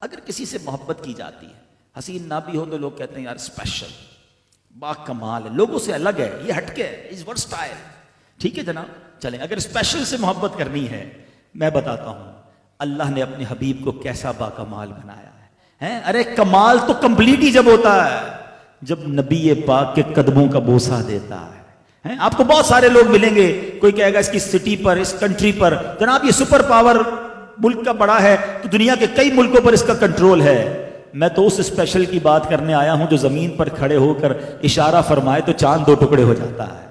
اگر کسی سے محبت کی جاتی ہے، حسین نہ بھی ہو تو لوگ کہتے ہیں یار اسپیشل، با کمال ہے، لوگوں سے الگ ہے، یہ ہٹ کے ہے، از ورسٹائل. ٹھیک ہے جناب، چلیں اگر اسپیشل سے محبت کرنی ہے، میں بتاتا ہوں اللہ نے اپنے حبیب کو کیسا با کمال بنایا ہے. ارے کمال تو کمپلیٹ ہی جب ہوتا ہے جب نبی پاک کے قدموں کا بوسہ دیتا ہے. آپ کو بہت سارے لوگ ملیں گے، کوئی کہے گا اس کی سٹی پر، اس کنٹری پر، جناب یہ سپر پاور ملک کا بڑا ہے تو دنیا کے کئی ملکوں پر اس کا کنٹرول ہے. میں تو اس اسپیشل کی بات کرنے آیا ہوں جو زمین پر کھڑے ہو کر اشارہ فرمائے تو چاند 2 ٹکڑے ہو جاتا ہے،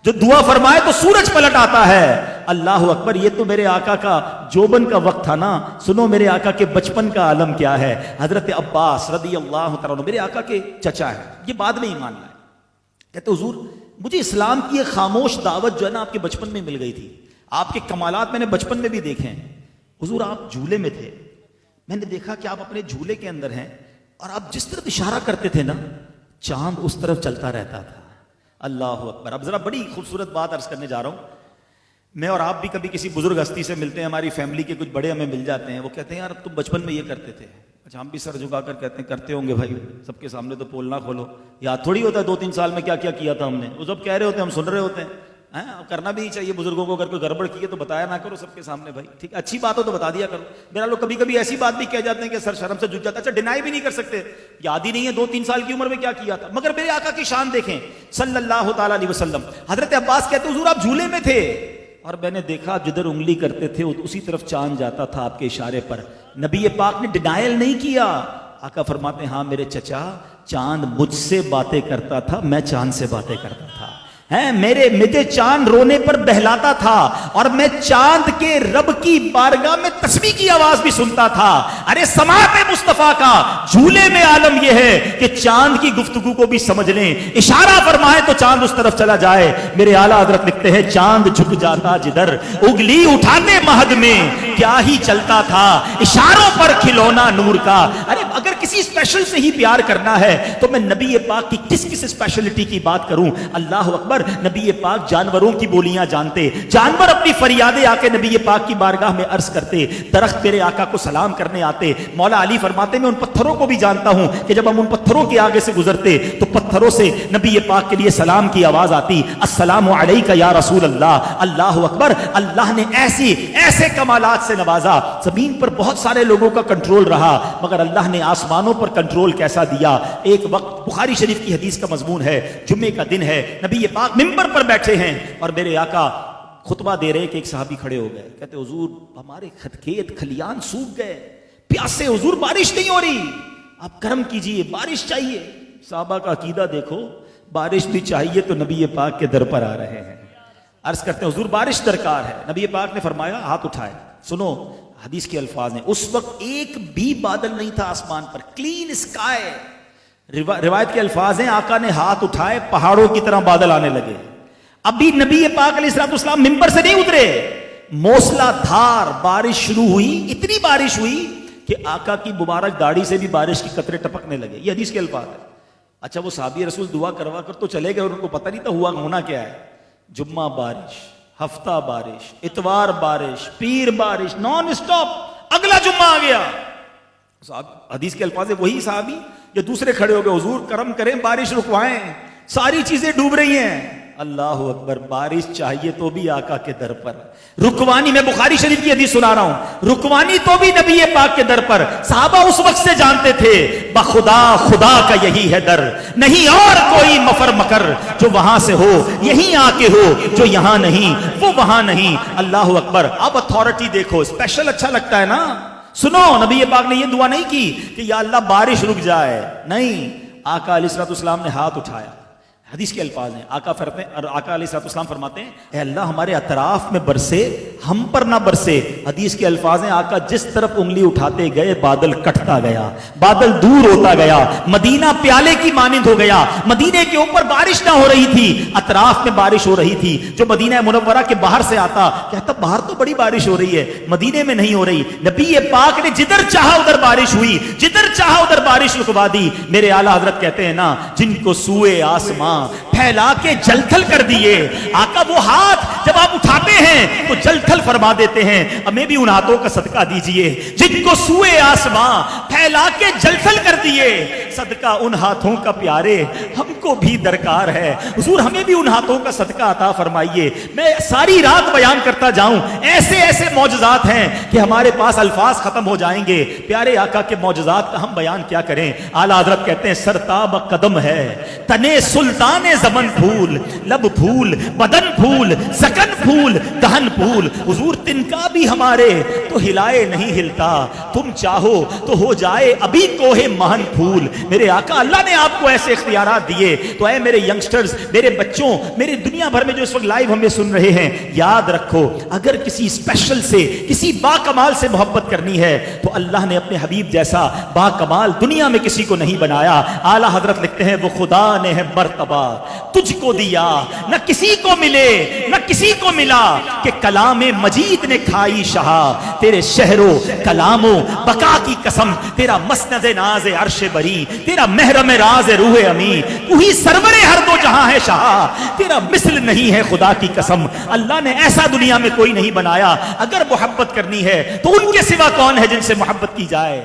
جو دعا فرمائے تو سورج پلٹ آتا ہے. اللہ اکبر. یہ تو میرے آقا کا جوبن کا وقت تھا نا. سنو میرے آقا کے بچپن کا عالم کیا ہے. حضرت عباس رضی اللہ تعالیٰ عنہ میرے آقا کے چچا ہے، یہ بعد میں ایمان لائے. کہتے حضور مجھے اسلام کی ایک خاموش دعوت جو ہے نا آپ کے بچپن میں مل گئی تھی، آپ کے کمالات میں نے بچپن میں بھی دیکھے ہیں. حضور آپ جھولے میں تھے، میں نے دیکھا کہ آپ اپنے جھولے کے اندر ہیں اور آپ جس طرف اشارہ کرتے تھے نا چاند اس طرف چلتا رہتا تھا. اللہ اکبر. اب ذرا بڑی خوبصورت بات عرض کرنے جا رہا ہوں. میں اور آپ بھی کبھی کسی بزرگ ہستی سے ملتے ہیں، ہماری فیملی کے کچھ بڑے ہمیں مل جاتے ہیں، وہ کہتے ہیں یار تم بچپن میں یہ کرتے تھے. اچھا ہم بھی سر جھکا کر کہتے ہیں کرتے ہوں گے بھائی، سب کے سامنے تو پول نہ کھولو، یاد تھوڑی ہوتا ہے 2-3 سال میں کیا کیا کیا تھا ہم نے. وہ سب کہہ رہے ہوتے ہیں، ہم سن رہے ہوتے ہیں. کرنا بھی نہیں چاہیے بزرگوں کو، اگر کوئی گڑبڑ کی ہے تو بتایا نہ کرو سب کے سامنے بھائی، ٹھیک ہے، اچھی بات ہو تو بتا دیا کرو. میرا لوگ کبھی کبھی ایسی بات بھی کہہ جاتے ہیں کہ سر شرم سے جھک جاتا ہے. اچھا ڈینائی بھی نہیں کر سکتے، یاد ہی نہیں ہے 2-3 سال کی عمر میں کیا کیا تھا. مگر میرے آقا کی شان دیکھیں صلی اللہ تعالیٰ علیہ وسلم. حضرت عباس کہتے حضور آپ جھولے میں تھے اور میں نے دیکھا جدھر انگلی کرتے تھے اسی طرف چاند جاتا تھا آپ کے اشارے پر. نبی پاک نے ڈینائل نہیں کیا. آقا فرماتے ہیں ہاں میرے چچا، چاند مجھ سے باتیں کرتا تھا، میں چاند سے باتیں کرتا تھا. مجھے چاند رونے پر بہلاتا تھا اور میں چاند کے رب کی بارگاہ میں تسبیح کی آواز بھی سنتا تھا. ارے سماعت مصطفیٰ کا جھولے میں عالم یہ ہے کہ چاند کی گفتگو کو بھی سمجھ لیں، اشارہ فرمائے تو چاند اس طرف چلا جائے. میرے اعلیٰ حضرت لکھتے ہیں چاند جھک جاتا جدھر اگلی اٹھانے مہد میں کیا ہی چلتا تھا، اشاروں پر کھلونا نور کا. ارے اگر کسی اسپیشل سے ہی پیار کرنا ہے تو میں نبی پاک کی کس اسپیشلٹی کی بات کروں. اللہ اکبر. نبی پاک جانوروں کی بولیاں جانتے، جانور اپنی فریادیں آ کے نبی پاک کی بارگاہ میں عرض کرتے، درخت میرے آقا کو سلام کرنے آتے. مولا علی فرماتے میں ان پتھروں کو بھی جانتا ہوں کہ جب ہم ان پتھروں کے آگے سے گزرتے تو پتھروں سے نبی پاک کے لیے سلام کی آواز آتی، السلام علیکہ یا رسول اللہ. اللہ اکبر. اللہ نے ایسے کمالات سے نوازا. زمین پر بہت سارے لوگوں کا کنٹرول رہا مگر اللہ نے آسمانوں پر کنٹرول کیسا دیا. ایک وقت بخاری شریف کی حدیث کا مضمون ہے، جمعے کا دن ہے، نبی پاک منبر پر بیٹھے ہیں اور میرے آقا خطبہ دے رہے کہ ایک صحابی کھڑے ہو گئے. کہتے حضور ہمارے کھیت کھلیان سوکھ گئے، پیاسے حضور، بارش نہیں ہو رہی، آپ کرم کیجئے، بارش چاہیے. صحابہ کا عقیدہ دیکھو، بارش بھی چاہیے تو نبی پاک کے در پر آ رہے ہیں. عرض کرتے ہیں حضور بارش درکار ہے. نبی پاک نے فرمایا ہاتھ اٹھائے. سنو حدیث کے الفاظ ہیں، اس وقت ایک بھی بادل نہیں تھا آسمان پر، کلین اسکائی. روایت کے الفاظ ہیں آقا نے ہاتھ اٹھائے، پہاڑوں کی طرح بادل آنے لگے. ابھی نبی پاک علیہ السلام ممبر سے نہیں اترے، موسلا دھار بارش شروع ہوئی. اتنی بارش ہوئی کہ آقا کی مبارک داڑھی سے بھی بارش کی قطرے ٹپکنے لگے. یہ حدیث کے الفاظ ہیں. اچھا وہ صحابی رسول دعا کروا کر تو چلے گئے اور ان کو پتہ نہیں تھا ہونا کیا ہے. جمعہ بارش، ہفتہ بارش، اتوار بارش، پیر بارش، نان اسٹاپ. اگلا جمعہ آ گیا. حدیث کے الفاظ وہی صحابی جو دوسرے کھڑے ہو گئے، حضور کرم کریں بارش رکوائیں، ساری چیزیں ڈوب رہی ہیں. اللہ اکبر. بارش چاہیے تو بھی آقا کے در پر رکوانی. میں بخاری شریف کی حدیث سنا رہا ہوں، رکوانی تو بھی نبی پاک کے در پر. صحابہ اس وقت سے جانتے تھے بخدا خدا کا یہی ہے در، نہیں اور کوئی مفر مکر جو وہاں سے ہو یہیں آ کے ہو، جو یہاں نہیں وہ وہاں نہیں. اللہ اکبر. اب اتھارٹی دیکھو، اسپیشل اچھا لگتا ہے نا. سنو نبی پاک نے یہ دعا نہیں کی کہ یا اللہ بارش رک جائے، نہیں. آقا علیہ السلام نے ہاتھ اٹھایا. حدیث کے الفاظ ہیں، آقا علیہ السلام فرماتے ہیں اے اللہ ہمارے اطراف میں برسے، ہم پر نہ برسے. حدیث کے الفاظ ہیں آقا جس طرف انگلی اٹھاتے گئے بادل کٹتا گیا، بادل دور ہوتا گیا، مدینہ پیالے کی مانند ہو گیا. مدینے کے اوپر بارش نہ ہو رہی تھی، اطراف میں بارش ہو رہی تھی. جو مدینہ منورہ کے باہر سے آتا کہتا باہر تو بڑی بارش ہو رہی ہے، مدینے میں نہیں ہو رہی. نبی پاک نے جدھر چاہا ادھر بارش ہوئی، جدھر چاہا ادھر بارش رکوا دی. میرے اعلیٰ حضرت کہتے ہیں نا جن کو سوئے آسمان آسمان پھیلا کے جل تھل کر دیے. آقا وہ ہاتھ جب آپ اٹھاتے ہیں تو جل تھل فرما دیتے ہیں. ہمیں بھی ان ہاتھوں کا صدقہ دیجئے جن کو سوئے آسمان پھیلا کے جل تھل کر دیے. صدقہ ان ہاتھوں کا پیارے ہم کو بھی درکار ہے. حضور ہمیں بھی ان ہاتھوں کا صدقہ عطا فرمائیے. میں ساری رات بیان کرتا جاؤں, ایسے ایسے معجزات ہیں کہ ہمارے پاس الفاظ ختم ہو جائیں گے. پیارے آقا کے معجزات کا ہم بیان کیا کریں. اعلیٰ حضرت کہتے ہیں سرتاب قدم ہے تنے سلطان زمن پھول, لب پھول, بدن پھول, سکن پھول, دہن پھول. حضور تنکا بھی ہمارے تو ہلائے نہیں ہلتا, تم چاہو تو ہو جائے ابھی کوہ مہن پھول. میرے آقا اللہ نے آپ کو ایسے اختیارات دیے. تو اے میرے ینگسٹرز, میرے بچوں, میرے دنیا بھر میں جو اس وقت لائیو ہمیں سن رہے ہیں, یاد رکھو اگر کسی اسپیشل سے, کسی با کمال سے محبت کرنی ہے تو اللہ نے اپنے حبیب جیسا با کمال دنیا میں کسی کو نہیں بنایا. اعلیٰ حضرت لکھتے ہیں وہ خدا نے ہے مرتبہ تجھ کو دیا, نہ کسی کو ملے نہ کسی کو ملا, کہ کلام مجید نے کھائی شہا. تیرے شہرو کلامو بقا کی قسم, تیرا مسند ناز عرش بری, تیرا محرم راز روح امی, وہی سرور ہر دو جہاں ہے شہا, تیرا مثل نہیں ہے خدا کی قسم. اللہ نے ایسا دنیا میں کوئی نہیں بنایا. اگر محبت کرنی ہے تو ان کے سوا کون ہے جن سے محبت کی جائے.